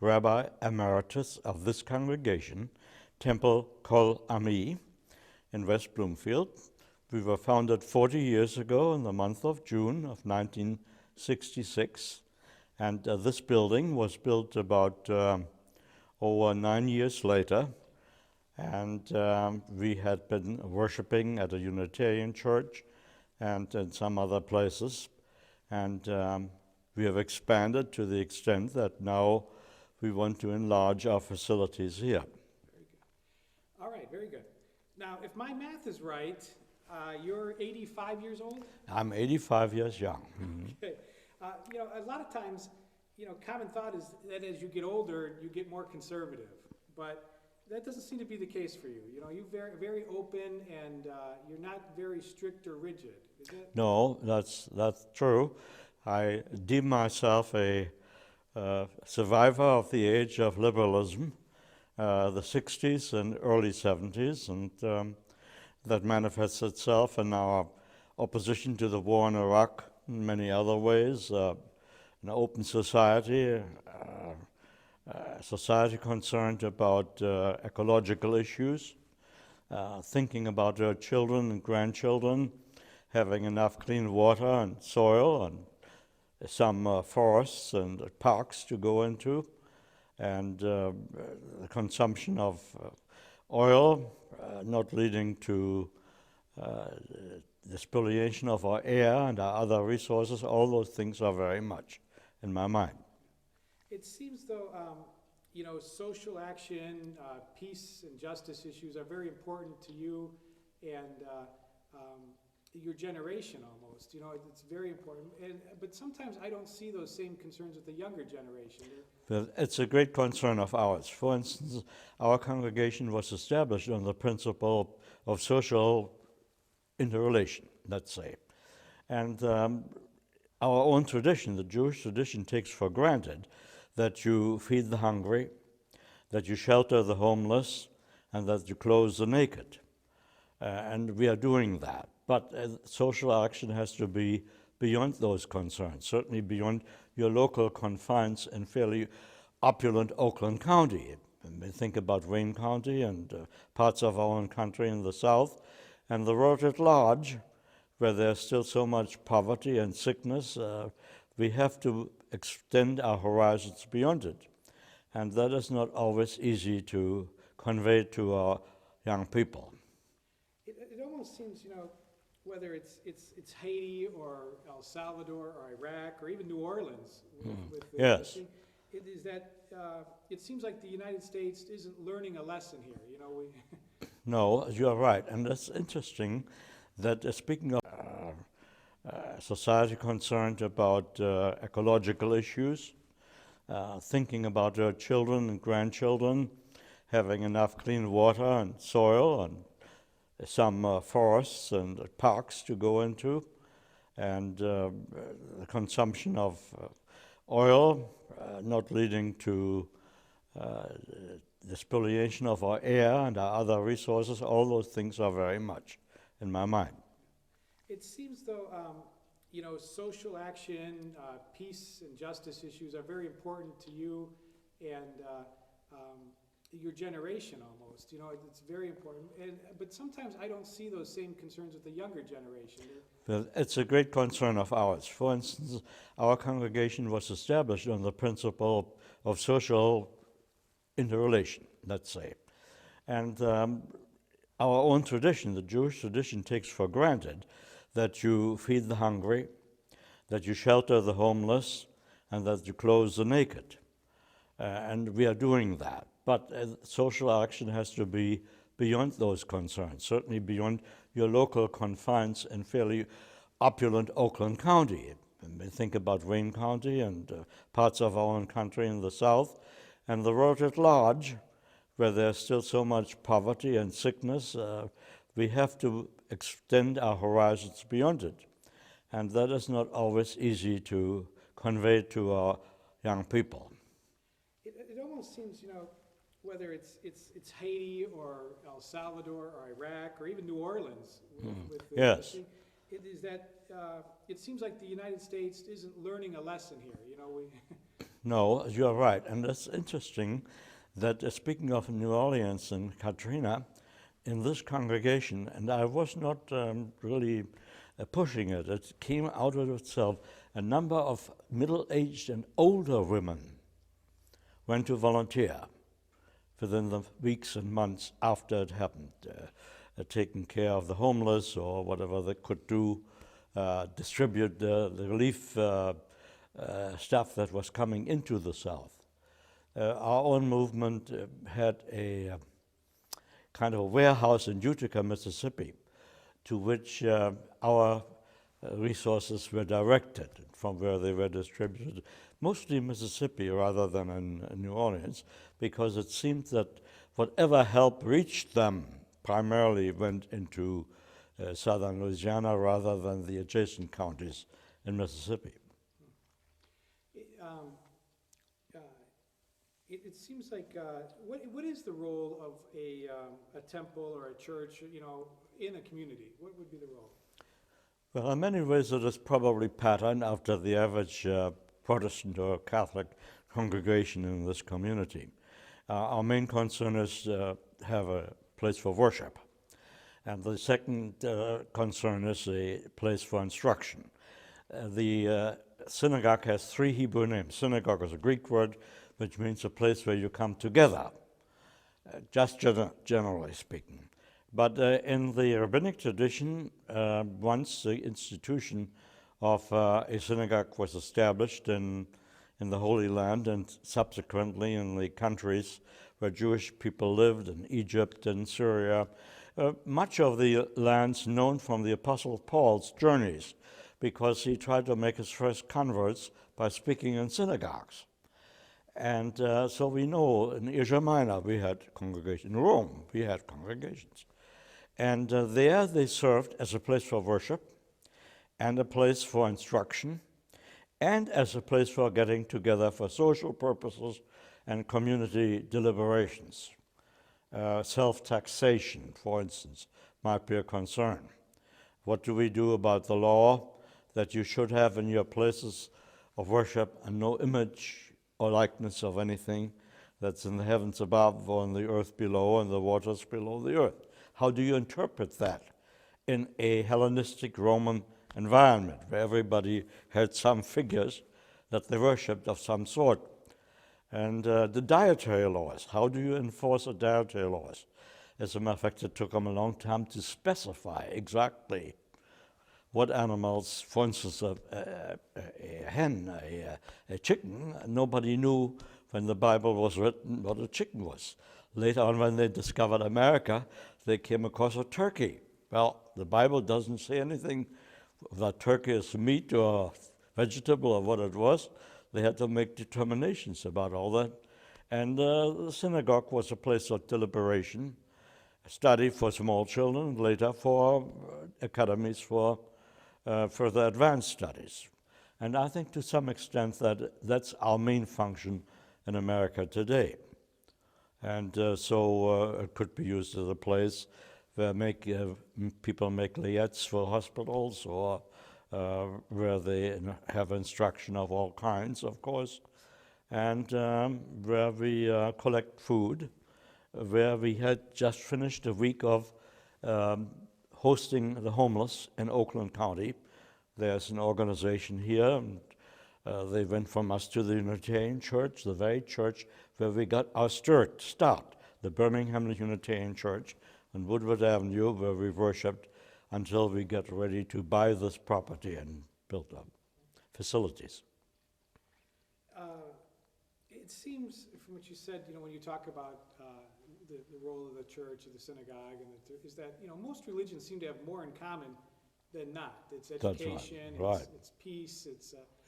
Rabbi Emeritus of this congregation, Temple Kol Ami in West Bloomfield. We were founded 40 years ago in the month of June of 1966, and this building was built about over 9 years later, and we had been worshiping at a Unitarian church and in some other places, and we have expanded to the extent that now we want to enlarge our facilities here. Very good. All right, very good. Now, if my math is right, you're 85 years old? I'm 85 years young. Mm-hmm. Okay. A lot of times, common thought is that as you get older, you get more conservative. But that doesn't seem to be the case for you. You're very, very open, and you're not very strict or rigid. Is it? No, that's true. I deem myself a survivor of the age of liberalism, the 60s and early 70s, and that manifests itself in our opposition to the war in Iraq and many other ways, an open society, society concerned about ecological issues, thinking about our children and grandchildren, having enough clean water and soil and some forests and parks to go into, and the consumption of oil not leading to the spoliation of our air and our other resources. All those things are very much in my mind. It seems though, social action, peace and justice issues are very important to you and your generation almost. It's very important. But sometimes I don't see those same concerns with the younger generation. Well, it's a great concern of ours. For instance, our congregation was established on the principle of social interrelation, let's say. And our own tradition, the Jewish tradition, takes for granted that you feed the hungry, that you shelter the homeless, and that you clothe the naked. And we are doing that. But social action has to be beyond those concerns, certainly beyond your local confines in fairly opulent Oakland County. And we think about Wayne County and parts of our own country in the south, and the world at large, where there's still so much poverty and sickness. We have to extend our horizons beyond it. And that is not always easy to convey to our young people. It almost seems, whether it's Haiti or El Salvador or Iraq or even New Orleans. Yes. It is that it seems like the United States isn't learning a lesson here. No, you're right. And it's interesting that speaking of society concerned about ecological issues, thinking about our children and grandchildren, having enough clean water and soil and some forests and parks to go into, and the consumption of oil not leading to the spoliation of our air and our other resources. All those things are very much in my mind. It seems though, social action, peace and justice issues are very important to you and your generation almost. It's very important. But sometimes I don't see those same concerns with the younger generation. Well, it's a great concern of ours. For instance, our congregation was established on the principle of social interrelation, let's say. And our own tradition, the Jewish tradition, takes for granted that you feed the hungry, that you shelter the homeless, and that you clothe the naked. And we are doing that. But social action has to be beyond those concerns, certainly beyond your local confines in fairly opulent Oakland County. And we think about Wayne County and parts of our own country in the south, and the world at large, where there's still so much poverty and sickness. We have to extend our horizons beyond it. And that is not always easy to convey to our young people. It almost seems, whether it's Haiti or El Salvador or Iraq or even New Orleans. Yes. It is that it seems like the United States isn't learning a lesson here. No, you're right. And it's interesting that speaking of New Orleans and Katrina, in this congregation, and I was not really pushing it, it came out of itself, a number of middle-aged and older women went to volunteer within the weeks and months after it happened, taking care of the homeless or whatever they could do, distribute the relief stuff that was coming into the South. Our own movement had a kind of a warehouse in Utica, Mississippi, to which our resources were directed from where they were distributed, mostly in Mississippi rather than in New Orleans, because it seemed that whatever help reached them primarily went into southern Louisiana rather than the adjacent counties in Mississippi. It seems like, what is the role of a temple or a church, in a community? What would be the role? Well, in many ways it is probably patterned after the average Protestant or Catholic congregation in this community. Our main concern is to have a place for worship. And the second concern is a place for instruction. The synagogue has three Hebrew names. Synagogue is a Greek word, which means a place where you come together, just generally speaking. But in the rabbinic tradition, once the institution of a synagogue was established in the Holy Land and subsequently in the countries where Jewish people lived, in Egypt and Syria, much of the lands known from the Apostle Paul's journeys, because he tried to make his first converts by speaking in synagogues. And so we know in Asia Minor we had congregations. In Rome we had congregations. And there they served as a place for worship and a place for instruction and as a place for getting together for social purposes and community deliberations. Self-taxation, for instance, might be a concern. What do we do about the law that you should have in your places of worship and no image or likeness of anything that's in the heavens above or in the earth below and the waters below the earth? How do you interpret that in a Hellenistic Roman environment where everybody had some figures that they worshipped of some sort? And the dietary laws, how do you enforce the dietary laws? As a matter of fact, it took them a long time to specify exactly what animals, for instance, a hen, a chicken, nobody knew when the Bible was written what a chicken was. Later on, when they discovered America, they came across a turkey. Well, the Bible doesn't say anything that turkey is meat or vegetable or what it was. They had to make determinations about all that. And the synagogue was a place of deliberation, study for small children, later for academies for further advanced studies. And I think to some extent that's our main function in America today. And so it could be used as a place where people make layettes for hospitals or where they have instruction of all kinds, of course, and where we collect food, where we had just finished a week of hosting the homeless in Oakland County. There's an organization here, and they went from us to the Unitarian Church, the very church where we got our start, the Birmingham Unitarian Church on Woodward Avenue, where we worshiped until we got ready to buy this property and build up facilities. It seems, from what you said, when you talk about the role of the church or the synagogue, is that most religions seem to have more in common than not. It's education, right. It's peace.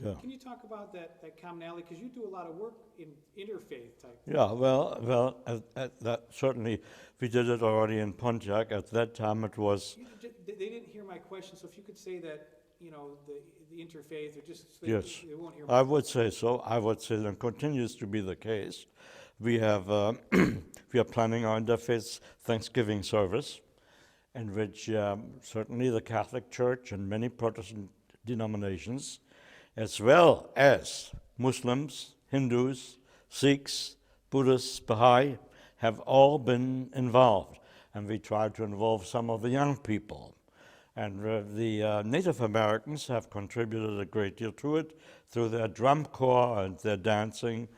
Yeah. Can you talk about that commonality? Because you do a lot of work in interfaith type. Yeah, well, that certainly we did it already in Pontiac. At that time, it was. They didn't hear my question, so if you could say that, the interfaith, or just so Yes, they won't hear. I would say so. I would say that continues to be the case. We have we are planning our interfaith Thanksgiving service, in which certainly the Catholic Church and many Protestant denominations, as well as Muslims Hindus, Sikhs, Buddhists, Baha'i have all been involved. And we try to involve some of the young people. And the Native Americans have contributed a great deal to it through their drum corps and their dancing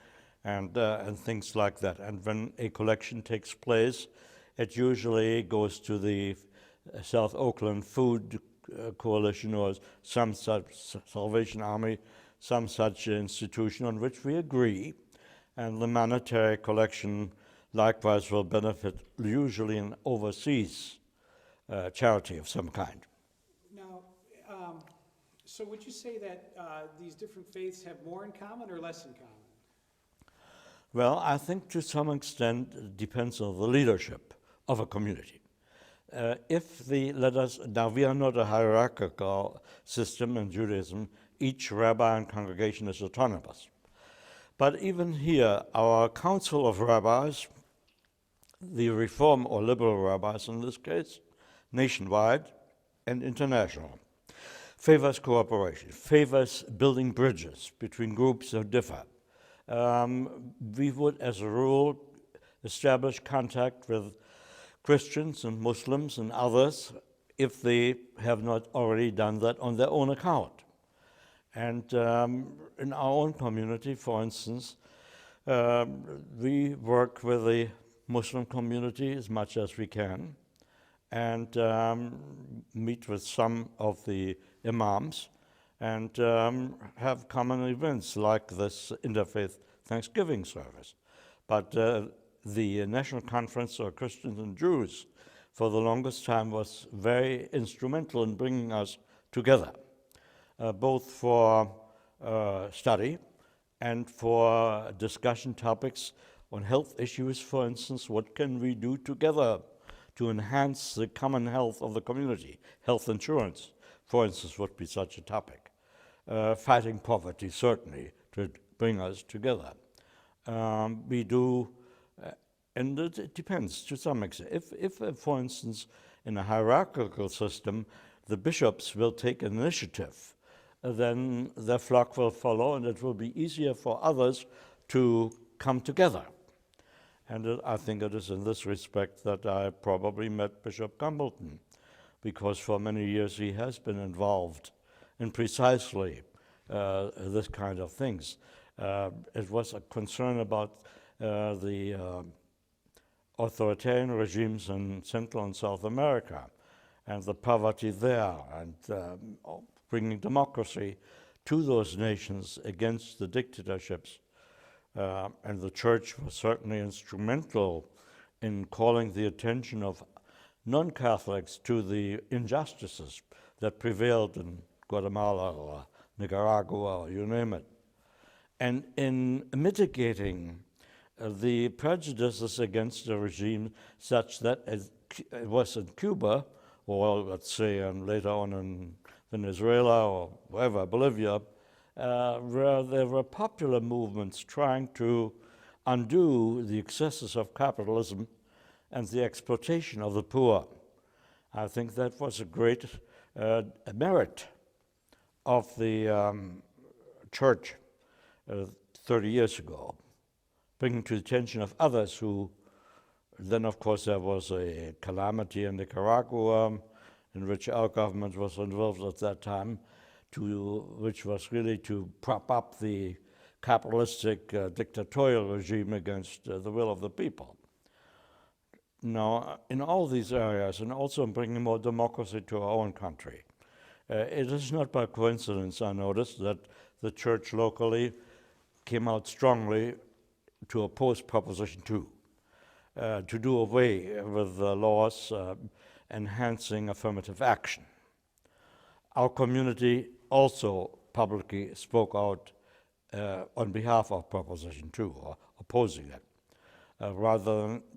and things like that. And when a collection takes place, it usually goes to the South Oakland Food Coalition or some such Salvation Army, some such institution on which we agree. And the monetary collection likewise will benefit usually an overseas charity of some kind. Now, so would you say that these different faiths have more in common or less in common? Well, I think to some extent it depends on the leadership of a community. Now we are not a hierarchical system in Judaism. Each rabbi and congregation is autonomous. But even here, our council of rabbis, the Reform or liberal rabbis in this case, nationwide and international, favors cooperation, favors building bridges between groups that differ. We would, as a rule, establish contact with Christians and Muslims and others if they have not already done that on their own account. And in our own community, for instance, we work with the Muslim community as much as we can and meet with some of the imams and have common events like this interfaith Thanksgiving service. But the National Conference of Christians and Jews for the longest time was very instrumental in bringing us together, both for study and for discussion topics on health issues, for instance. What can we do together to enhance the common health of the community? Health insurance, for instance, would be such a topic. Fighting poverty, certainly, to bring us together. We do, and it depends to some extent. If, for instance, in a hierarchical system, the bishops will take initiative, then the flock will follow, and it will be easier for others to come together. And I think it is in this respect that I probably met Bishop Gumbleton, because for many years he has been involved in precisely this kind of things. It was a concern about the authoritarian regimes in Central and South America and the poverty there, and bringing democracy to those nations against the dictatorships. And the church was certainly instrumental in calling the attention of non-Catholics to the injustices that prevailed in Guatemala or Nicaragua or you name it. And in mitigating the prejudices against the regime such that it was in Cuba, or let's say later on in Venezuela or wherever, Bolivia, where there were popular movements trying to undo the excesses of capitalism and the exploitation of the poor. I think that was a great merit of the church 30 years ago, bringing to the attention of others who, then of course there was a calamity in Nicaragua in which our government was involved at that time, which was really to prop up the capitalistic dictatorial regime against the will of the people. Now, in all these areas, and also in bringing more democracy to our own country, it is not by coincidence, I noticed, that the church locally came out strongly to oppose Proposition 2, to do away with the laws enhancing affirmative action. Our community also publicly spoke out on behalf of Proposition 2, or opposing it,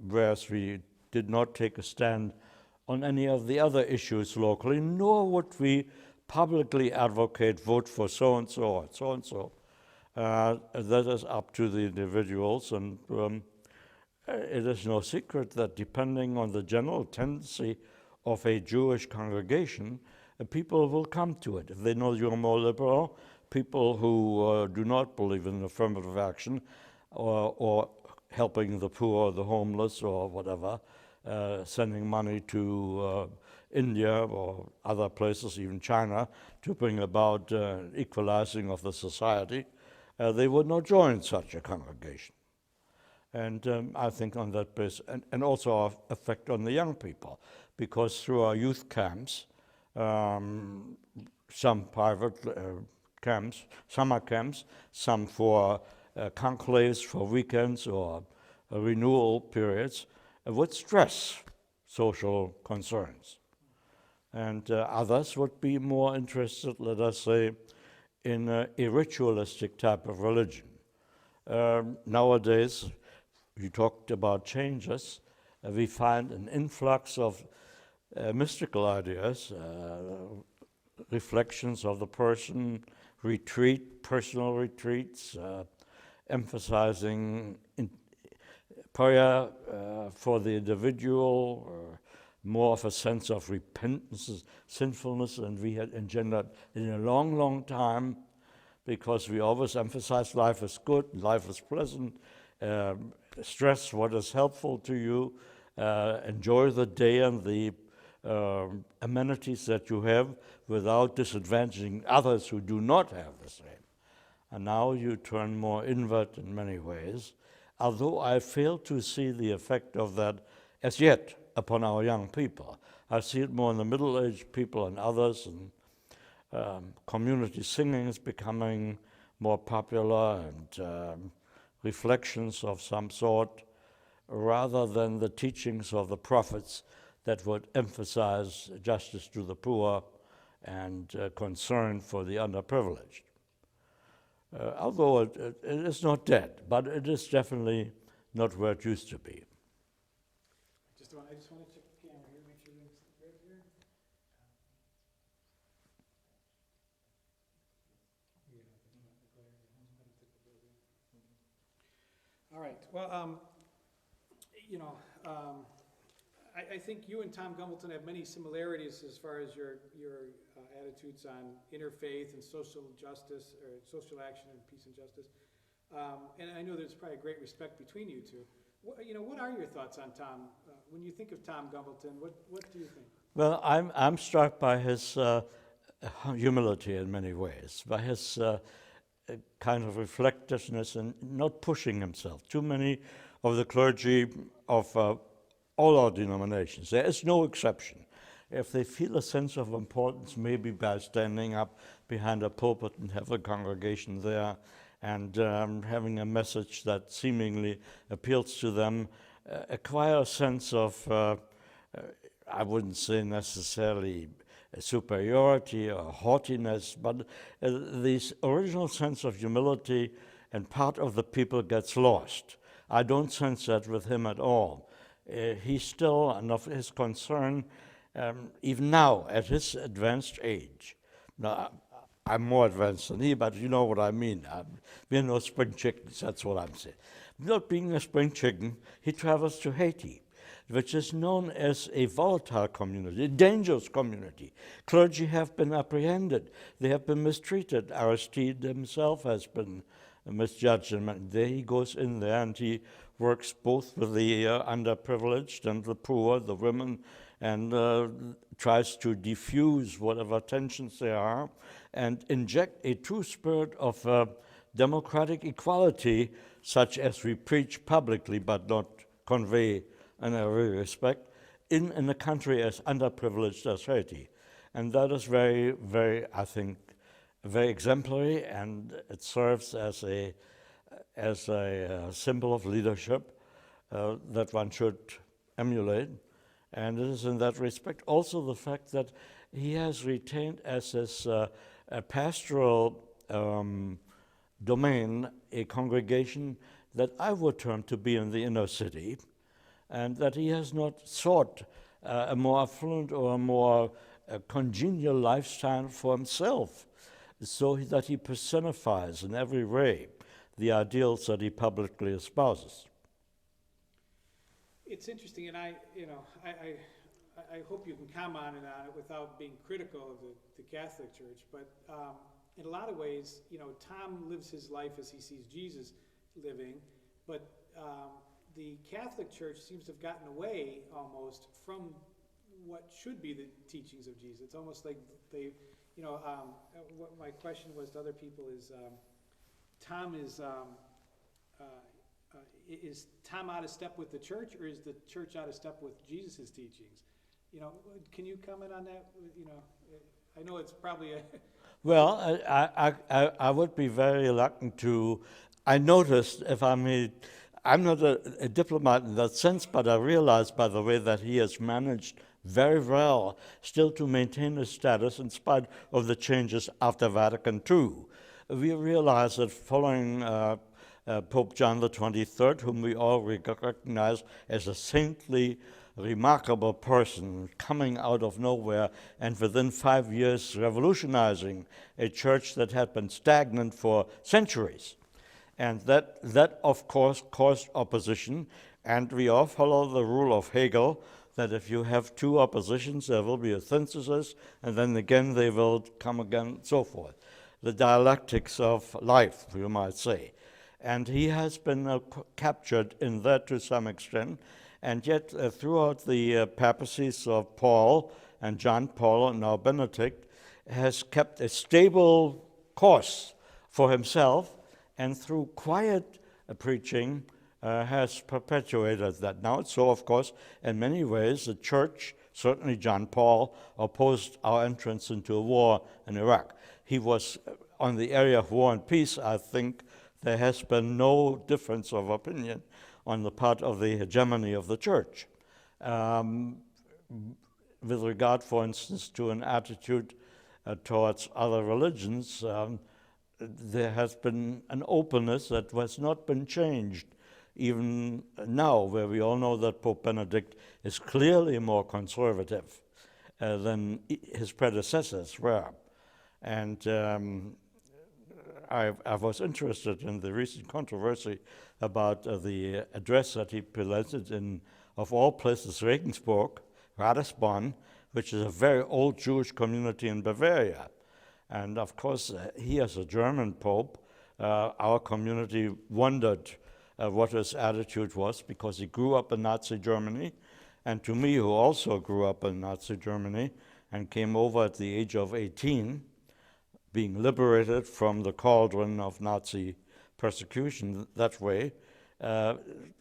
whereas we did not take a stand on any of the other issues locally, nor would we publicly advocate vote for so-and-so or so-and-so. That is up to the individuals, and it is no secret that depending on the general tendency of a Jewish congregation, people will come to it. If they know you're more liberal, people who do not believe in affirmative action or helping the poor, the homeless, or whatever, sending money to India or other places, even China, to bring about equalizing of the society, they would not join such a congregation. And I think on that basis, and also our effect on the young people, because through our youth camps, some private camps, summer camps, some for conclaves for weekends or renewal periods, would stress social concerns. And others would be more interested, let us say, in a ritualistic type of religion. Nowadays, we talked about changes. We find an influx of mystical ideas, reflections of the person, personal retreats, emphasizing prayer for the individual, more of a sense of repentance, sinfulness, and we had engendered in a long, long time, because we always emphasize life is good, life is pleasant, stress what is helpful to you, enjoy the day and the amenities that you have without disadvantaging others who do not have the same. And now you turn more inward in many ways, although I fail to see the effect of that as yet upon our young people. I see it more in the middle-aged people and others, and community singing is becoming more popular, and reflections of some sort, rather than the teachings of the prophets that would emphasize justice to the poor and concern for the underprivileged. Although it is not dead, but it is definitely not where it used to be. I just want to check the camera here, make sure everything's right here. All right. Well, I think you and Tom Gumbleton have many similarities as far as your attitudes on interfaith and social justice, or social action and peace and justice. And I know there's probably great respect between you two. What are your thoughts on Tom? When you think of Tom Gumbleton, what do you think? Well, I'm struck by his humility in many ways, by his kind of reflectiveness and not pushing himself. Too many of the clergy of all our denominations, there is no exception. If they feel a sense of importance, maybe by standing up behind a pulpit and have a congregation there, and having a message that seemingly appeals to them, acquire a sense of, I wouldn't say necessarily superiority or haughtiness, but this original sense of humility, and part of the people gets lost. I don't sense that with him at all. He's still, and of his concern, even now at his advanced age. Now, I'm more advanced than he, but you know what I mean. We're no spring chickens, that's what I'm saying. Not being a spring chicken, he travels to Haiti, which is known as a volatile community, a dangerous community. Clergy have been apprehended. They have been mistreated. Aristide himself has been misjudged. And there he goes in there, and he works both with the underprivileged and the poor, the women, and tries to diffuse whatever tensions there are and inject a true spirit of democratic equality, such as we preach publicly but not convey in every respect, in a country as underprivileged as Haiti. And that is very, very, I think, very exemplary, and it serves as a symbol of leadership that one should emulate. And it is in that respect also the fact that he has retained as his a pastoral domain a congregation that I would term to be in the inner city, and that he has not sought a more affluent or a more congenial lifestyle for himself, so that he personifies in every way the ideals that he publicly espouses. It's interesting, and I hope you can comment on it without being critical of the Catholic Church, but in a lot of ways, Tom lives his life as he sees Jesus living, but the Catholic Church seems to have gotten away almost from what should be the teachings of Jesus. It's almost like they, what my question was to other people is, Tom is Tom out of step with the church, or is the church out of step with Jesus' teachings? Can you comment on that? I know it's probably a... Well, I would be very reluctant to. I noticed, if I may, I'm not a diplomat in that sense, but I realized, by the way, that he has managed very well still to maintain his status in spite of the changes after Vatican II. We realize that following Pope John the 23rd, whom we all recognize as a saintly, remarkable person coming out of nowhere and within 5 years revolutionizing a church that had been stagnant for centuries. And that of course caused opposition, and we all follow the rule of Hegel that if you have two oppositions, there will be a synthesis, and then again they will come again, so forth. The dialectics of life, you might say. And he has been captured in that to some extent, and yet throughout the papacies of Paul and John Paul and now Benedict, has kept a stable course for himself, and through quiet preaching has perpetuated that. Now, so of course, in many ways, the church, certainly John Paul, opposed our entrance into a war in Iraq. He was on the area of war and peace. I think there has been no difference of opinion on the part of the hegemony of the church. With regard, for instance, to an attitude towards other religions, there has been an openness that has not been changed, even now, where we all know that Pope Benedict is clearly more conservative than his predecessors were. And I was interested in the recent controversy about the address that he presented in, of all places, Regensburg, Ratisbon, which is a very old Jewish community in Bavaria. And of course, he as a German pope, our community wondered what his attitude was, because he grew up in Nazi Germany, and to me, who also grew up in Nazi Germany and came over at the age of 18, being liberated from the cauldron of Nazi persecution that way,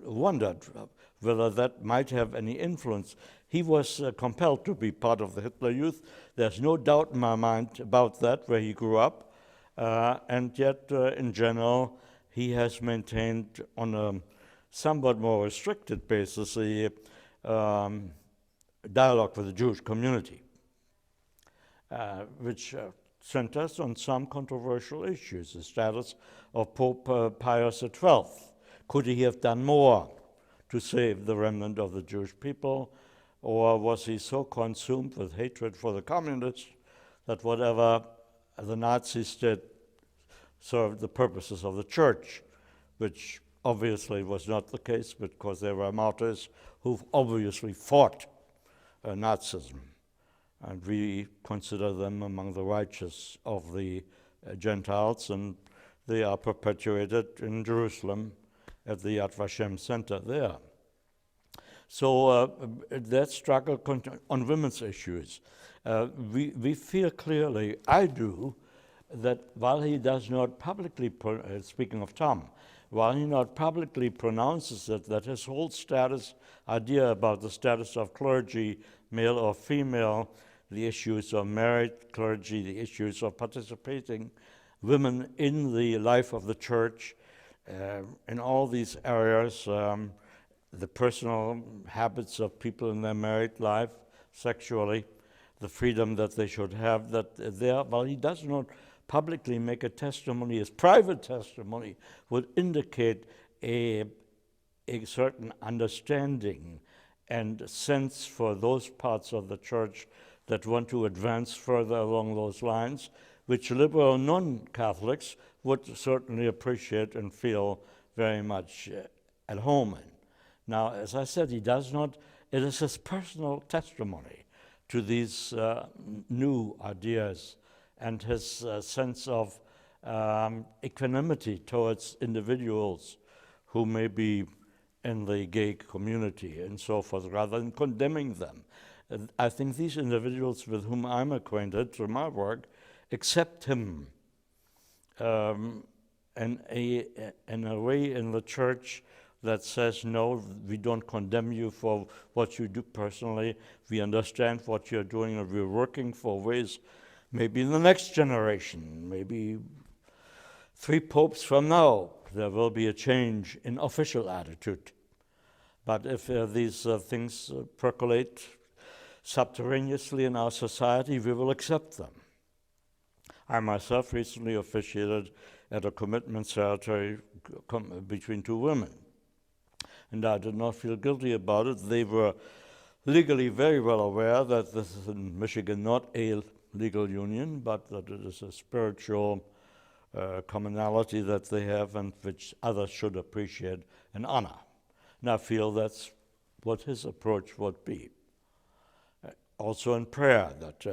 wondered whether that might have any influence. He was compelled to be part of the Hitler Youth. There's no doubt in my mind about that, where he grew up, and yet in general, he has maintained on a somewhat more restricted basis a dialogue with the Jewish community, which centers on some controversial issues. The status of Pope Pius XII. Could he have done more to save the remnant of the Jewish people? Or was he so consumed with hatred for the communists that whatever the Nazis did served the purposes of the church, which obviously was not the case because there were martyrs who obviously fought Nazism. And we consider them among the righteous of the Gentiles, and they are perpetuated in Jerusalem at the Yad Vashem Center there. So that struggle on women's issues, we feel clearly, I do, that while he does not publicly, speaking of Tom, while he not publicly pronounces it, that his whole status, idea about the status of clergy, male or female, the issues of married clergy, the issues of participating women in the life of the church, in all these areas, the personal habits of people in their married life, sexually, the freedom that they should have, that there, while he does not publicly make a testimony, his private testimony would indicate a certain understanding and sense for those parts of the church that want to advance further along those lines, which liberal non-Catholics would certainly appreciate and feel very much at home in. Now, as I said, he does not, it is his personal testimony to these new ideas and his sense of equanimity towards individuals who may be in the gay community and so forth, rather than condemning them. I think these individuals with whom I'm acquainted through my work accept him in a way in the church that says, no, we don't condemn you for what you do personally. We understand what you're doing, and we're working for ways, maybe in the next generation, maybe 3 popes from now, there will be a change in official attitude. But if these things percolate subterraneously in our society, we will accept them. I myself recently officiated at a commitment ceremony between 2 women, and I did not feel guilty about it. They were legally very well aware that this is in Michigan not a legal union, but that it is a spiritual commonality that they have and which others should appreciate and honor. And I feel that's what his approach would be. Also in prayer, that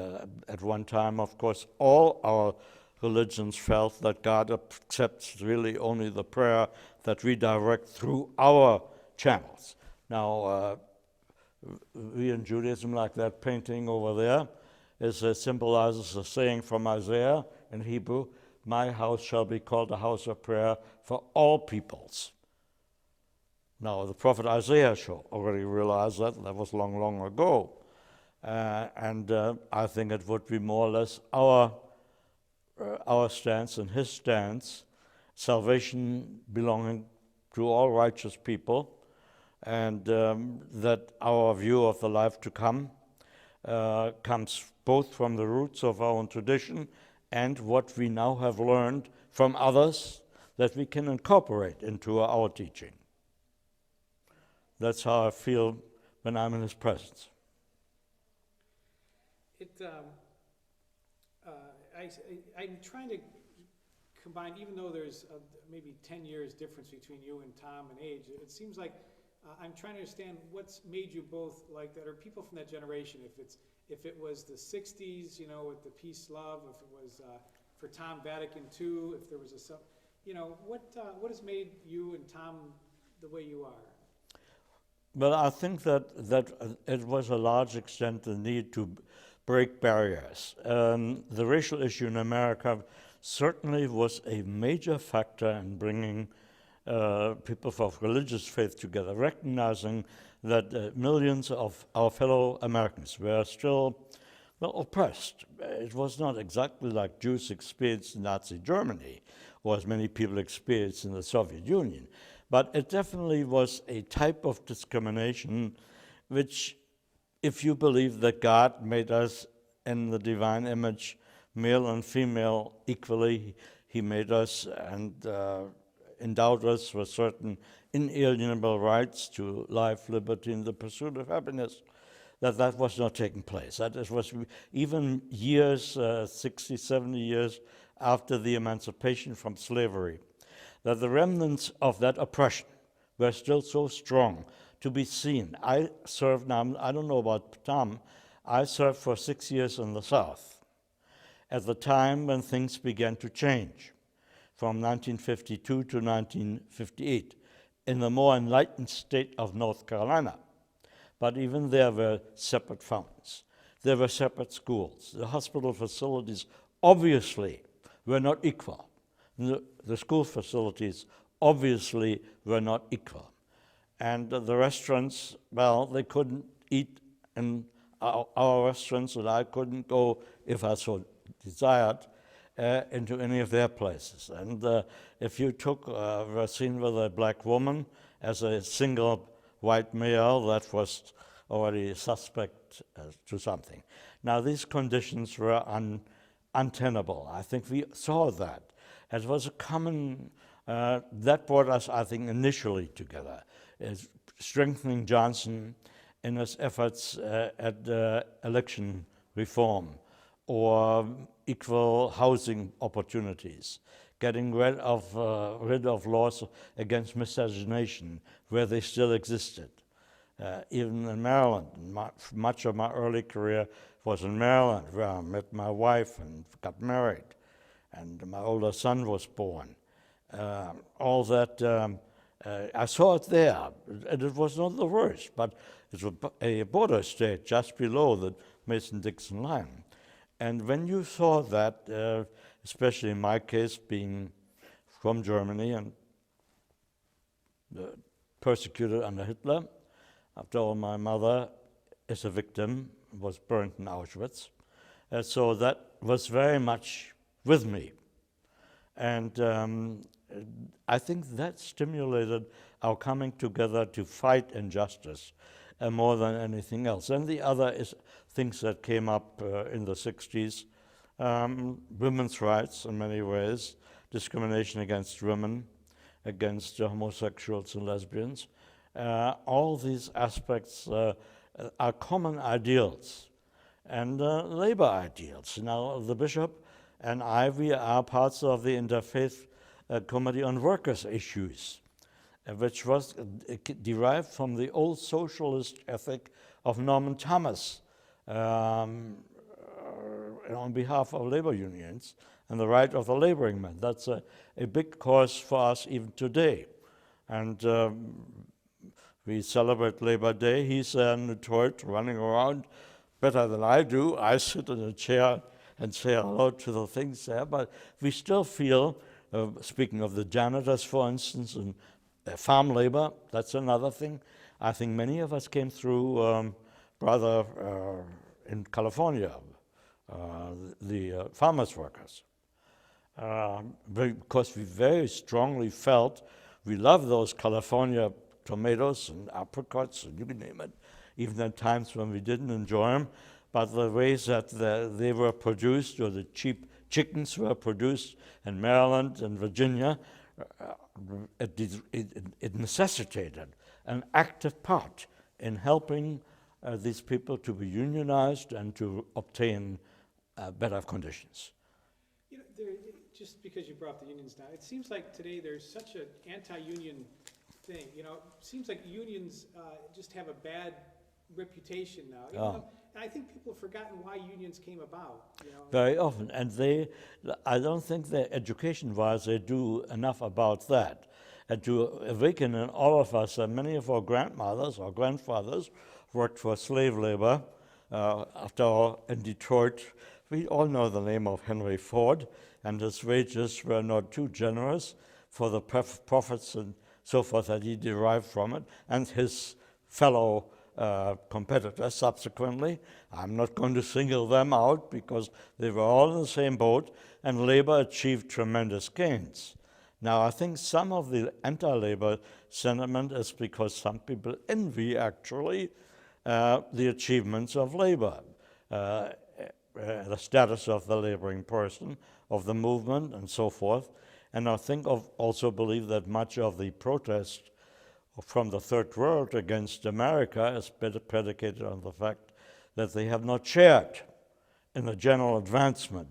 at one time, of course, all our religions felt that God accepts really only the prayer that we direct through our channels. Now, we in Judaism, like that painting over there, symbolizes a saying from Isaiah in Hebrew, "My house shall be called a house of prayer for all peoples." Now, the prophet Isaiah already realized that. That was long, long ago. And I think it would be more or less our stance and his stance, salvation belonging to all righteous people, and that our view of the life to come comes both from the roots of our own tradition and what we now have learned from others that we can incorporate into our teaching. That's how I feel when I'm in his presence. I'm trying to combine, even though there's maybe 10 years difference between you and Tom in age, it seems like I'm trying to understand what's made you both like that, or people from that generation, if it was the 60s, with the peace, love, if it was for Tom, Vatican II, if there was what has made you and Tom the way you are? Well, I think that it was a large extent the need to break barriers. The racial issue in America certainly was a major factor in bringing people of religious faith together, recognizing that millions of our fellow Americans were still, oppressed. It was not exactly like Jews experienced in Nazi Germany, or as many people experienced in the Soviet Union. But it definitely was a type of discrimination which, if you believe that God made us in the divine image, male and female equally, he made us and endowed us with certain inalienable rights to life, liberty, and the pursuit of happiness, that was not taking place. That it was even years, 60, 70 years after the emancipation from slavery, that the remnants of that oppression were still so strong to be seen. I served now, I don't know about Tom, I served for 6 years in the South at the time when things began to change, from 1952 to 1958, in the more enlightened state of North Carolina. But even there were separate fountains. There were separate schools. The hospital facilities obviously were not equal. The school facilities obviously were not equal. And the restaurants, they couldn't eat in our restaurants, and I couldn't go, if I so desired, into any of their places. And if you were seen with a black woman as a single white male, that was already suspect to something. Now, these conditions were untenable. I think we saw that. It was a common, that brought us, I think, initially together, strengthening Johnson in his efforts at election reform or equal housing opportunities, getting rid of laws against miscegenation where they still existed. Even in Maryland, much of my early career was in Maryland, where I met my wife and got married, and my older son was born. All that, I saw it there, and it was not the worst, but it was a border state just below the Mason-Dixon line. And when you saw that, especially in my case, being from Germany and persecuted under Hitler, after all, my mother is a victim, was burned in Auschwitz. So that was very much with me. And I think that stimulated our coming together to fight injustice more than anything else. And the other is things that came up in the 60s, women's rights in many ways, discrimination against women, against homosexuals and lesbians. All these aspects are common ideals and labor ideals. Now, the bishop and I, we are parts of the Interfaith Committee on Workers' Issues, which was derived from the old socialist ethic of Norman Thomas on behalf of labor unions and the right of the laboring man. That's a big cause for us even today. And we celebrate Labor Day. He's in Detroit running around better than I do. I sit in a chair and say hello to the things there, but we still feel, speaking of the janitors, for instance, and farm labor, that's another thing. I think many of us came through brother in California, the farmers' workers, because we very strongly felt we love those California tomatoes and apricots, and you can name it, even at times when we didn't enjoy them, but the ways that they were produced, or the cheap chickens were produced in Maryland and Virginia, it necessitated an active part in helping these people to be unionized and to obtain better conditions. You know, just because you brought up the unions now, it seems like today there's such an anti-union thing. You know, it seems like unions just have a bad reputation now. Even though, and I think people have forgotten why unions came about. You know? Very often, and I don't think that education-wise they do enough about that. And to awaken in all of us, and many of our grandmothers or grandfathers worked for slave labor. After all, in Detroit, we all know the name of Henry Ford, and his wages were not too generous for the profits and so forth that he derived from it, and his fellow competitors subsequently. I'm not going to single them out because they were all in the same boat, and labor achieved tremendous gains. Now, I think some of the anti-labor sentiment is because some people envy, actually, the achievements of labor, the status of the laboring person, of the movement, and so forth. And I think also believe that much of the protest from the Third World against America is predicated on the fact that they have not shared in the general advancement,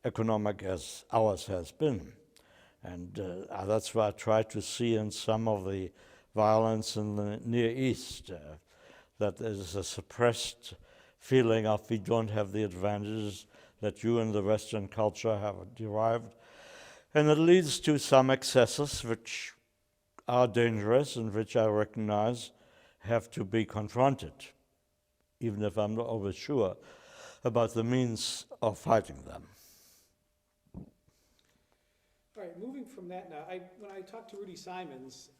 economic as ours has been. And that's what I try to see in some of the violence in the Near East, that there is a suppressed feeling of we don't have the advantages that you in the Western culture have derived. And it leads to some excesses which are dangerous and which I recognize have to be confronted, even if I'm not always sure about the means of fighting them. All right, moving from that now, when I talked to Rudy Simons,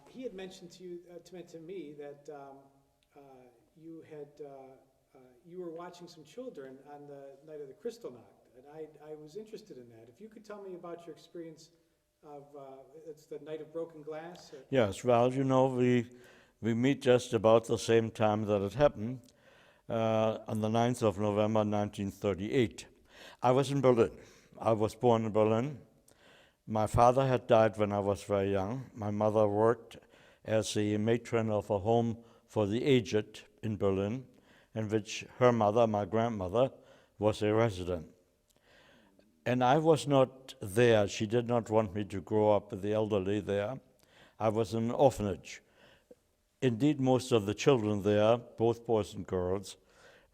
he had mentioned to you, to me, that you were watching some children on the night of the Kristallnacht, and I was interested in that. If you could tell me about your experience of, it's the night of broken glass? Or? Yes, well, you know, we meet just about the same time that it happened, on the 9th of November, 1938. I was in Berlin. I was born in Berlin. My father had died when I was very young. My mother worked as a matron of a home for the aged in Berlin, in which her mother, my grandmother, was a resident. And I was not there. She did not want me to grow up with the elderly there. I was in an orphanage. Indeed, most of the children there, both boys and girls,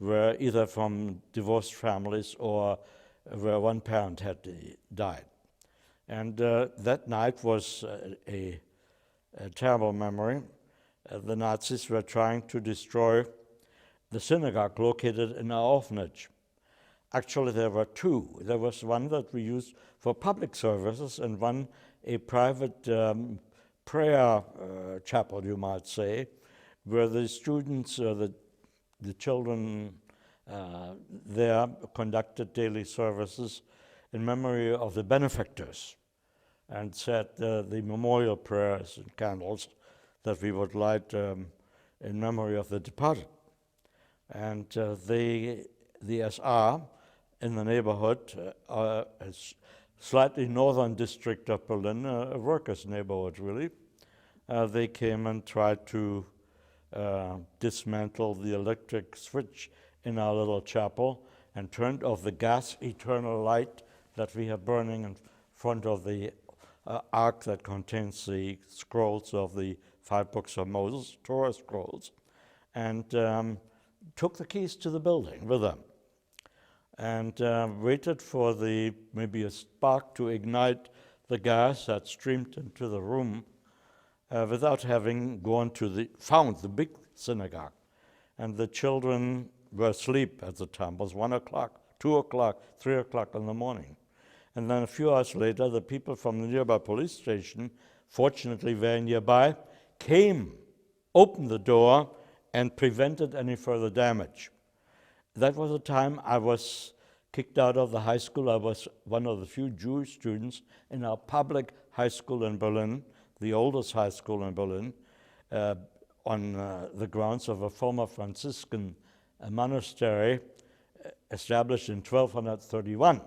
were either from divorced families or where one parent had died. And that night was a terrible memory. The Nazis were trying to destroy the synagogue located in our orphanage. Actually, there were two. There was one that we used for public services and one a private prayer chapel, you might say, where the students, the children there conducted daily services in memory of the benefactors and said the memorial prayers and candles that we would light in memory of the departed. And the SR in the neighborhood, a slightly northern district of Berlin, a workers' neighborhood really, they came and tried to dismantle the electric switch in our little chapel and turned off the gas eternal light that we have burning in front of the ark that contains the scrolls of the 5 books of Moses, Torah scrolls, and took the keys to the building with them and waited for maybe a spark to ignite the gas that streamed into the room without having found the big synagogue. And the children were asleep at the time. It was 1 o'clock, 2 o'clock, 3 o'clock in the morning. And then a few hours later, the people from the nearby police station, fortunately very nearby, came, opened the door, and prevented any further damage. That was the time I was kicked out of the high school. I was one of the few Jewish students in our public high school in Berlin, the oldest high school in Berlin, on the grounds of a former Franciscan monastery established in 1231.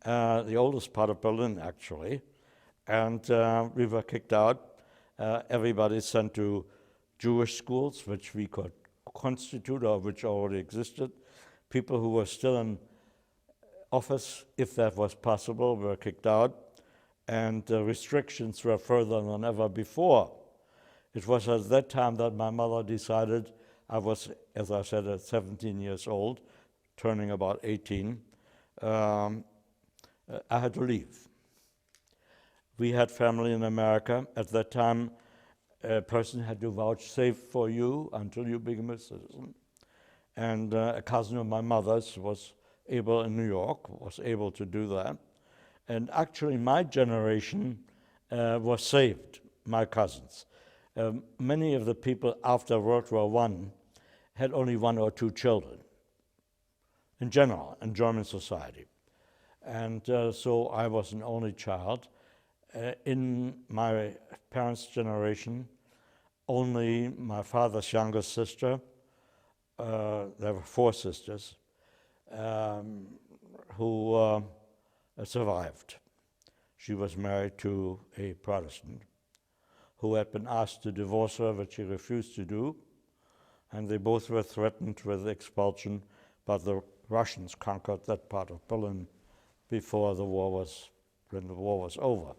The oldest part of Berlin, actually. And we were kicked out. Everybody sent to Jewish schools, which we could constitute or which already existed. People who were still in office, if that was possible, were kicked out. And the restrictions were further than ever before. It was at that time that my mother decided, I was, as I said, at 17 years old, turning about 18, I had to leave. We had family in America. At that time, a person had to vouchsafe for you until you became a citizen. And a cousin of my mother's was able in New York, was able to do that. And actually my generation was saved, my cousins. Many of the people after World War I had only 1 or 2 children, in general, in German society. And so I was an only child. In my parents' generation, only my father's youngest sister, there were 4 sisters, who survived. She was married to a Protestant who had been asked to divorce her, which she refused to do, and they both were threatened with expulsion, but the Russians conquered that part of Berlin before when the war was over.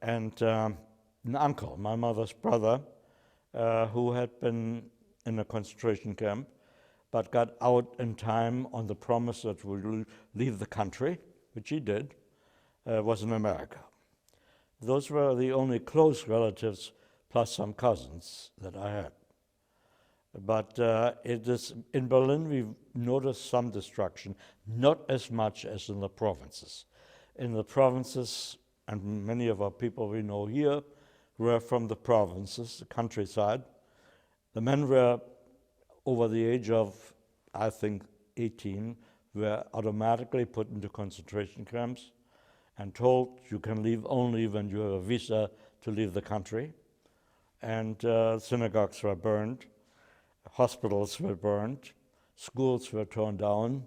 And an uncle, my mother's brother, who had been in a concentration camp, but got out in time on the promise that we would leave the country, which he did, was in America. Those were the only close relatives, plus some cousins that I had. But in Berlin, we noticed some destruction, not as much as in the provinces. In the provinces, and many of our people we know here were from the provinces, the countryside. The men were over the age of, I think, 18, were automatically put into concentration camps and told you can leave only when you have a visa to leave the country. And synagogues were burned, hospitals were burned, schools were torn down.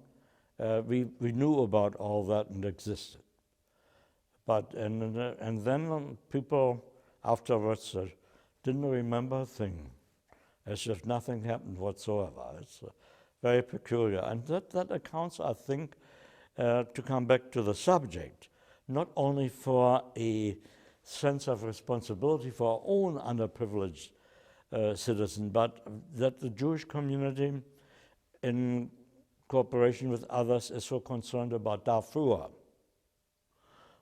We knew about all that and existed. But and then people afterwards didn't remember a thing, as if nothing happened whatsoever. It's very peculiar. And that accounts, I think, to come back to the subject, not only for a sense of responsibility for our own underprivileged citizen, but that the Jewish community in cooperation with others, is so concerned about Darfur,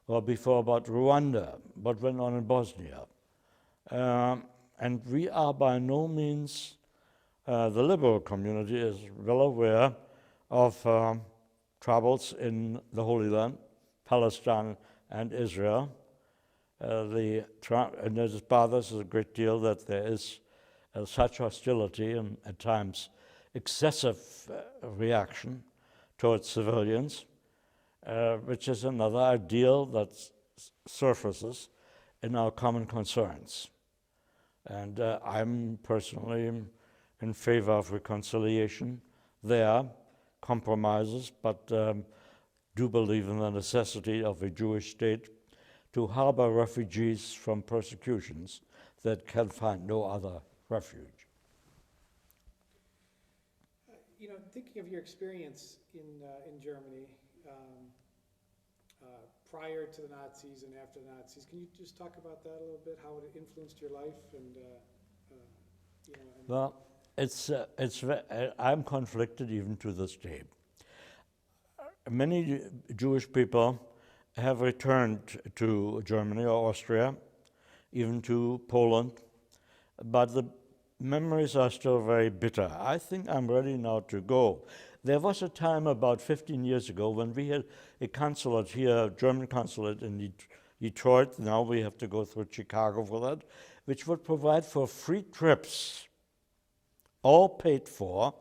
or before about Rwanda, what went on in Bosnia. And we are by no means, the liberal community is well aware of troubles in the Holy Land, Palestine and Israel. And it bothers us a great deal that there is such hostility and at times excessive reaction towards civilians, which is another ideal that surfaces in our common concerns. And I'm personally in favor of reconciliation there, compromises, but do believe in the necessity of a Jewish state to harbor refugees from persecutions that can find no other refuge. Thinking of your experience in Germany, prior to the Nazis and after the Nazis, can you just talk about that a little bit? How it influenced your life and well, I'm conflicted even to this day. Many Jewish people have returned to Germany or Austria, even to Poland, but the memories are still very bitter. I think I'm ready now to go. There was a time about 15 years ago when we had a consulate here, a German consulate in Detroit. Now we have to go through Chicago for that, which would provide for free trips, all paid for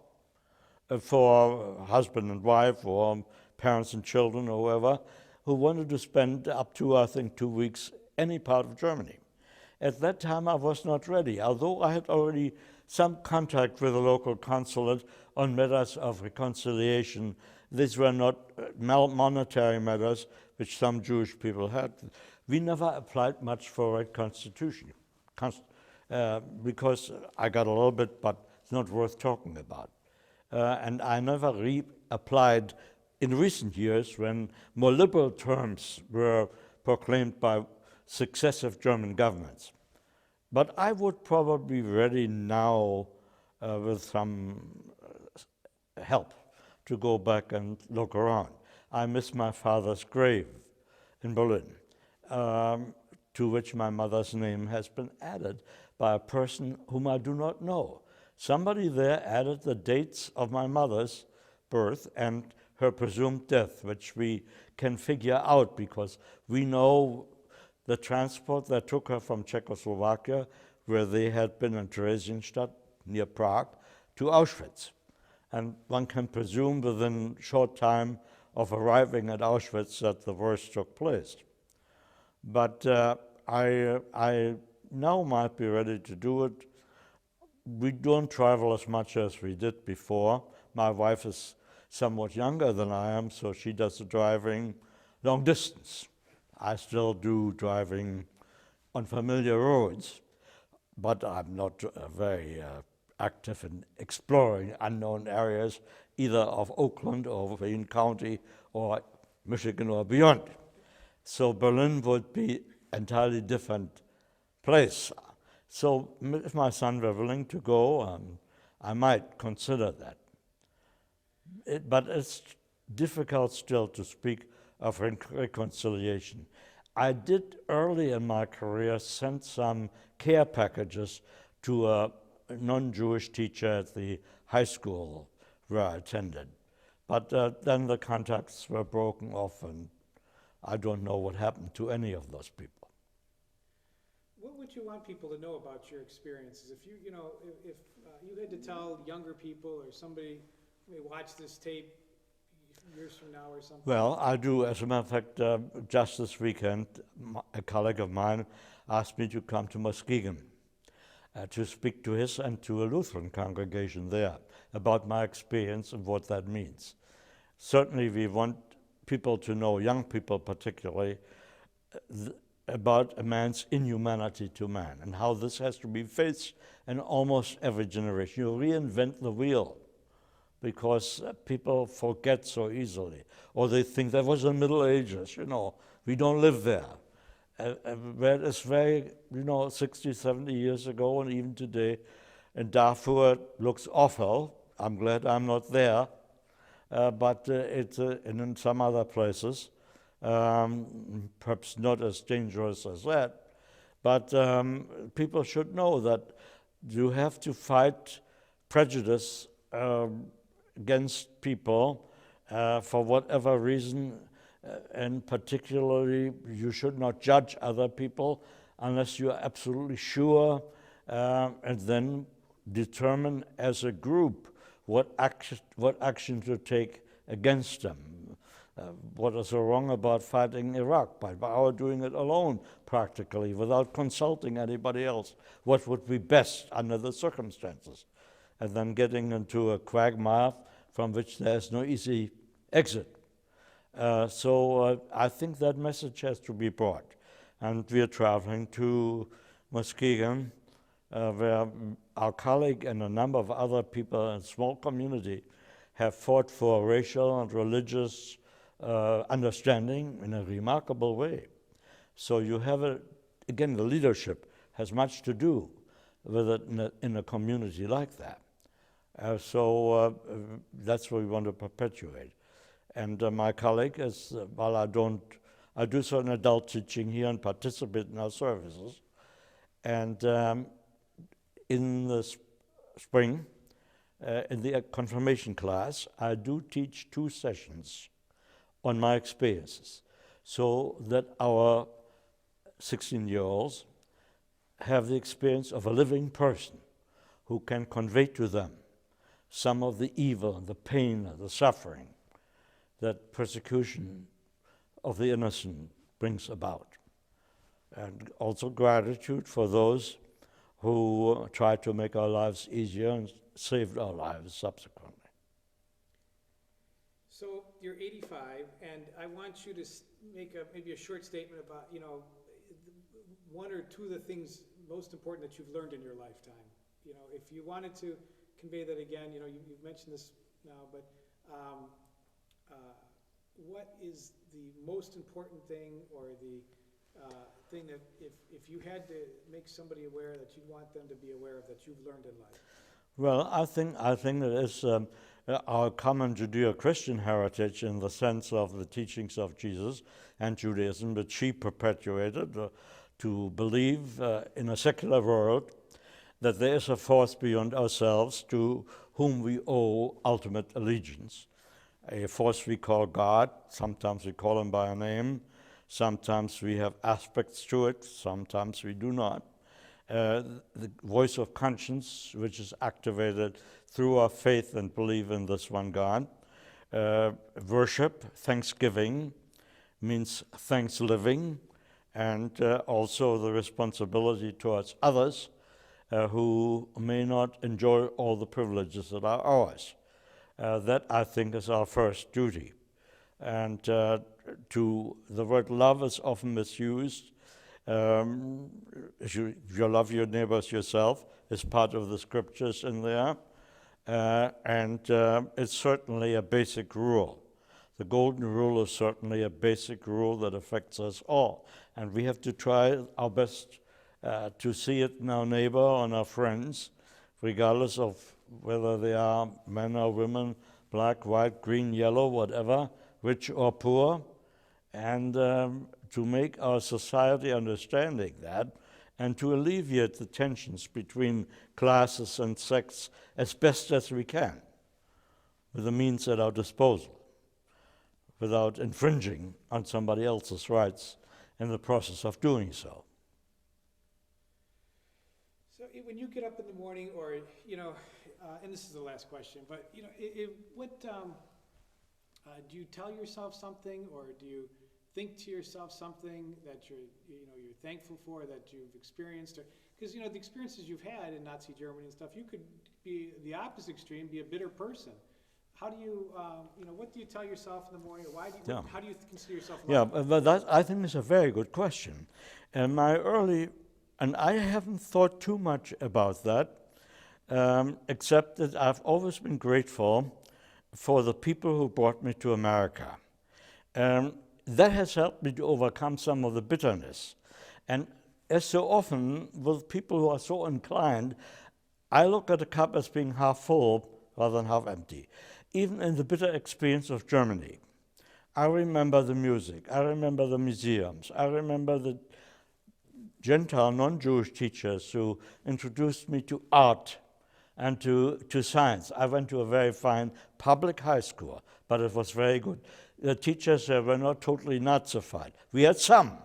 husband and wife or parents and children or whoever, who wanted to spend up to, I think, 2 weeks any part of Germany. At that time, I was not ready, although I had already some contact with the local consulate on matters of reconciliation. These were not monetary matters, which some Jewish people had. We never applied much for a constitution, because I got a little bit, but it's not worth talking about. And I never reapplied in recent years when more liberal terms were proclaimed by successive German governments. But I would probably be ready now with some help to go back and look around. I miss my father's grave in Berlin, to which my mother's name has been added by a person whom I do not know. Somebody there added the dates of my mother's birth and her presumed death, which we can figure out because we know the transport that took her from Czechoslovakia, where they had been in Theresienstadt near Prague, to Auschwitz. And one can presume within a short time of arriving at Auschwitz that the worst took place. But I now might be ready to do it. We don't travel as much as we did before. My wife is somewhat younger than I am, so she does the driving long distance. I still do driving on familiar roads, but I'm not very active in exploring unknown areas, either of Oakland or Wayne County or Michigan or beyond. So Berlin would be entirely different place. So if my son were willing to go, I might consider that. But it's difficult still to speak of reconciliation. I did early in my career send some care packages to a non-Jewish teacher at the high school where I attended. But then the contacts were broken off, and I don't know what happened to any of those people. What would you want people to know about your experiences? If you had to tell younger people or somebody may watch this tape years from now or something? Well, I do. As a matter of fact, just this weekend, a colleague of mine asked me to come to Muskegon to speak to his and to a Lutheran congregation there about my experience and what that means. Certainly, we want people to know, young people particularly, about a man's inhumanity to man and how this has to be faced in almost every generation. You reinvent the wheel, because people forget so easily, or they think that was the Middle Ages, we don't live there. Where it's very, 60, 70 years ago, and even today, and Darfur looks awful, I'm glad I'm not there, but it's in some other places, perhaps not as dangerous as that. But people should know that you have to fight prejudice against people for whatever reason, and particularly you should not judge other people unless you are absolutely sure, and then determine as a group what action to take against them. What is so wrong about fighting Iraq by our doing it alone, practically, without consulting anybody else? What would be best under the circumstances? And then getting into a quagmire from which there is no easy exit. So I think that message has to be brought. And we are traveling to Muskegon, where our colleague and a number of other people in a small community have fought for racial and religious understanding in a remarkable way. So you have again, the leadership has much to do with it in a community like that. So that's what we want to perpetuate. And my colleague is, while I do certain adult teaching here and participate in our services. And in the spring, in the confirmation class, I do teach 2 sessions on my experiences, so that our 16-year-olds have the experience of a living person who can convey to them some of the evil, the pain, the suffering that persecution of the innocent brings about. And also gratitude for those who tried to make our lives easier and saved our lives subsequently. So you're 85, and I want you to make maybe a short statement about, 1 or 2 of the things most important that you've learned in your lifetime. If you wanted to convey that again, you've mentioned this now, but what is the most important thing, or the thing that if you had to make somebody aware that you'd want them to be aware of that you've learned in life? Well, I think it is our common Judeo-Christian heritage in the sense of the teachings of Jesus and Judaism, which he perpetuated, to believe in a secular world that there is a force beyond ourselves to whom we owe ultimate allegiance. A force we call God. Sometimes we call him by a name. Sometimes we have aspects to it. Sometimes we do not. The voice of conscience, which is activated through our faith and belief in this one God. Worship, thanksgiving, means thanks living, and also the responsibility towards others who may not enjoy all the privileges that are ours. That, I think, is our first duty. And the word love is often misused. You love your neighbors yourself is part of the scriptures in there. And it's certainly a basic rule. The golden rule is certainly a basic rule that affects us all. And we have to try our best to see it in our neighbor or in our friends, regardless of whether they are men or women, black, white, green, yellow, whatever, rich or poor, and to make our society understanding that, and to alleviate the tensions between classes and sects as best as we can, with the means at our disposal, without infringing on somebody else's rights in the process of doing so. So when you get up in the morning, or, and this is the last question, but, do you tell yourself something, or do you think to yourself something that you're thankful for, that you've experienced? Because, the experiences you've had in Nazi Germany and stuff, you could be the opposite extreme, be a bitter person. How do you, what do you tell yourself in the morning, or how do you consider yourself alive? Yeah, but that, I think, is a very good question. And I haven't thought too much about that, except that I've always been grateful for the people who brought me to America. That has helped me to overcome some of the bitterness. And as so often with people who are so inclined, I look at the cup as being half full rather than half empty. Even in the bitter experience of Germany, I remember the music, I remember the museums, I remember the Gentile, non-Jewish teachers who introduced me to art and to science. I went to a very fine public high school, but it was very good. The teachers were not totally Nazified. We had some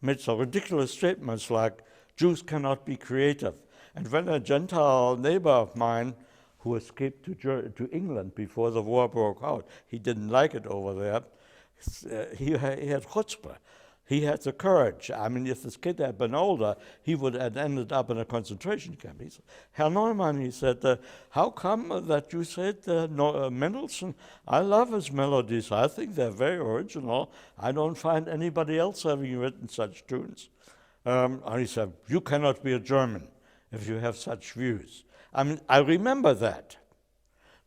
made some ridiculous statements like, Jews cannot be creative. And when a Gentile neighbor of mine who escaped to England before the war broke out, he didn't like it over there, he had chutzpah. He had the courage. I mean, if this kid had been older, he would have ended up in a concentration camp. He said, Herr Neumann, he said, how come that you said Mendelssohn? I love his melodies. I think they're very original. I don't find anybody else having written such tunes. And he said, you cannot be a German if you have such views. I mean, I remember that.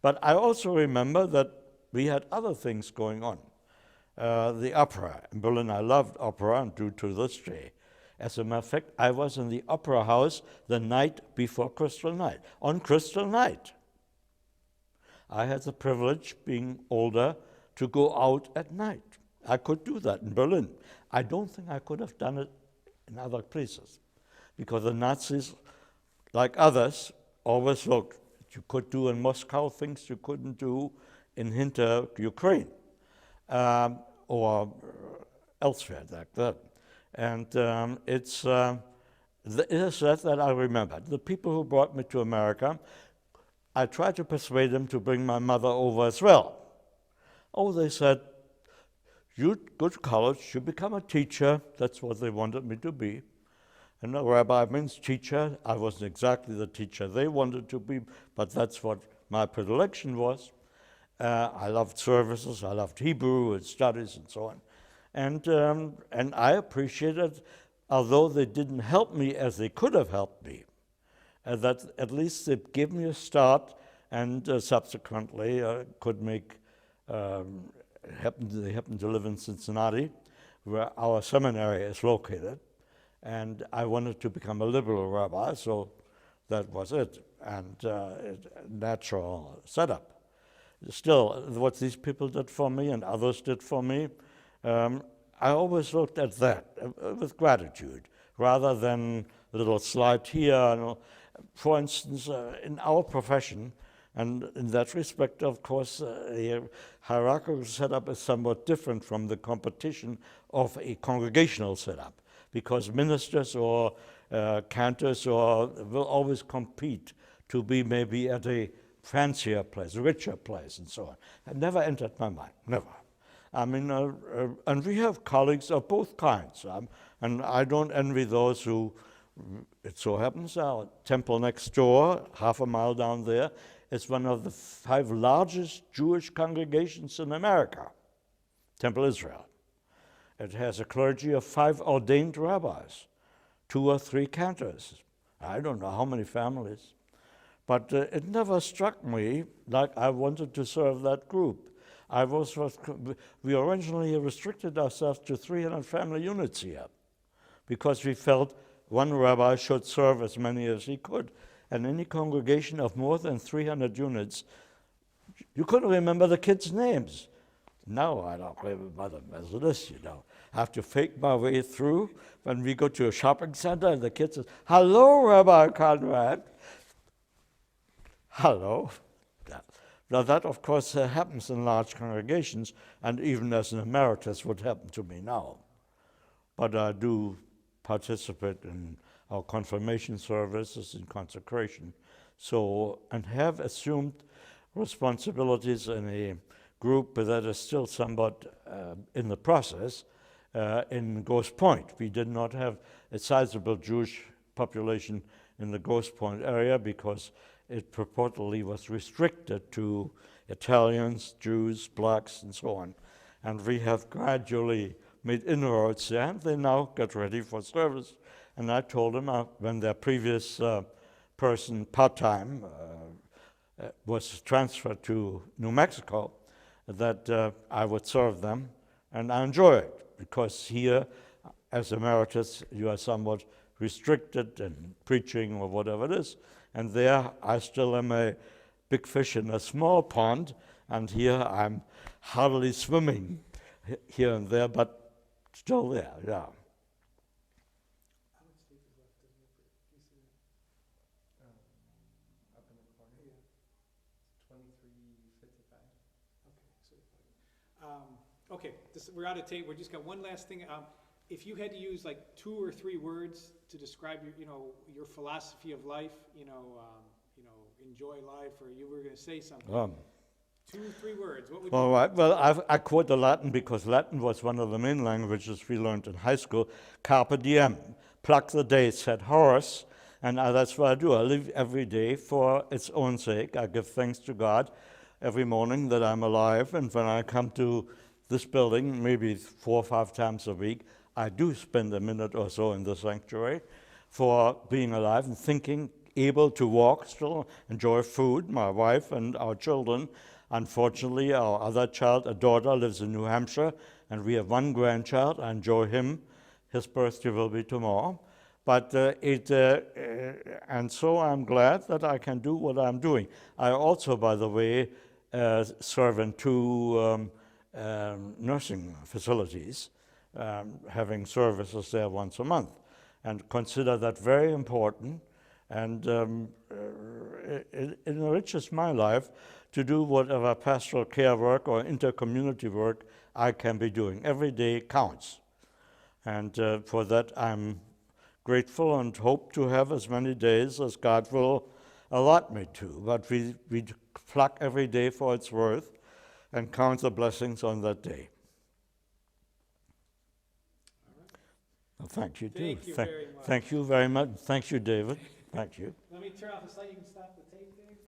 But I also remember that we had other things going on. The opera. In Berlin, I loved opera and do to this day. As a matter of fact, I was in the opera house the night before Crystal Night. On Crystal Night, I had the privilege, being older, to go out at night. I could do that in Berlin. I don't think I could have done it in other places, because the Nazis, like others, always looked. You could do in Moscow things you couldn't do in Hinter Ukraine. Or elsewhere like that. And it is that I remember. The people who brought me to America, I tried to persuade them to bring my mother over as well. Oh, they said, you go to college, you become a teacher. That's what they wanted me to be. And a rabbi means teacher. I wasn't exactly the teacher they wanted to be, but that's what my predilection was. I loved services, I loved Hebrew and studies and so on. And I appreciated, although they didn't help me as they could have helped me, that at least they gave me a start, and subsequently could make, they happened to live in Cincinnati, where our seminary is located. And I wanted to become a liberal rabbi, so that was it, and natural setup. Still, what these people did for me and others did for me, I always looked at that with gratitude, rather than a little slight here. For instance, in our profession, and in that respect, of course, the hierarchical setup is somewhat different from the competition of a congregational setup, because ministers or cantors will always compete to be maybe at a fancier place, richer place, and so on. It never entered my mind, never. I mean, and we have colleagues of both kinds, and I don't envy those who, it so happens, our temple next door, half a mile down there, is one of the 5 largest Jewish congregations in America, Temple Israel. It has a clergy of 5 ordained rabbis, 2 or 3 cantors. I don't know how many families. But it never struck me like I wanted to serve that group. We originally restricted ourselves to 300 family units here, because we felt one rabbi should serve as many as he could. And any congregation of more than 300 units, you couldn't remember the kids' names. Now I don't remember them as it is, you know. I have to fake my way through when we go to a shopping center and the kids say, hello, Rabbi Conrad. Hello. Now that, of course, happens in large congregations, and even as an emeritus would happen to me now. But I do participate in our confirmation services and consecration, and have assumed responsibilities in a group that is still somewhat in the process in Grosse Pointe. We did not have a sizable Jewish population in the Grosse Pointe area because it purportedly was restricted to Italians, Jews, blacks, and so on. And we have gradually made inroads there, and they now get ready for service. And I told them when their previous person, part-time, was transferred to New Mexico, that I would serve them, and I enjoy it, because here, as emeritus, you are somewhat restricted in preaching or whatever it is, and there I still am a big fish in a small pond, and here I'm hardly swimming here and there, but still there, yeah. How much tape is left? Doesn't it? Can you see that? Up in the corner. Yeah. 23:55. Okay, so, okay, we're out of tape. We just got one last thing. If you had to use like 2 or 3 words to describe your philosophy of life, enjoy life, or you were going to say something, 2 or 3 words, what would All you? right. Well, I quote the Latin because Latin was one of the main languages we learned in high school. Carpe diem, pluck the day, said Horace, and that's what I do. I live every day for its own sake. I give thanks to God every morning that I'm alive, and when I come to this building, maybe 4 or 5 times a week, I do spend a minute or so in the sanctuary for being alive and thinking, able to walk, still enjoy food, my wife and our children. Unfortunately, our other child, a daughter, lives in New Hampshire, and we have 1 grandchild. I enjoy him. His birthday will be tomorrow. But and so I'm glad that I can do what I'm doing. I also, by the way, serve in 2 nursing facilities, having services there once a month, and consider that very important. And it enriches my life to do whatever pastoral care work or inter-community work I can be doing. Every day counts. And for that I'm grateful and hope to have as many days as God will allot me to. But we pluck every day for its worth and count the blessings on that day. Well, thank you, too. Thank you very much. Thank you very much. Thank you, David. Thank you. Let me turn off the slide. You can stop the tape there.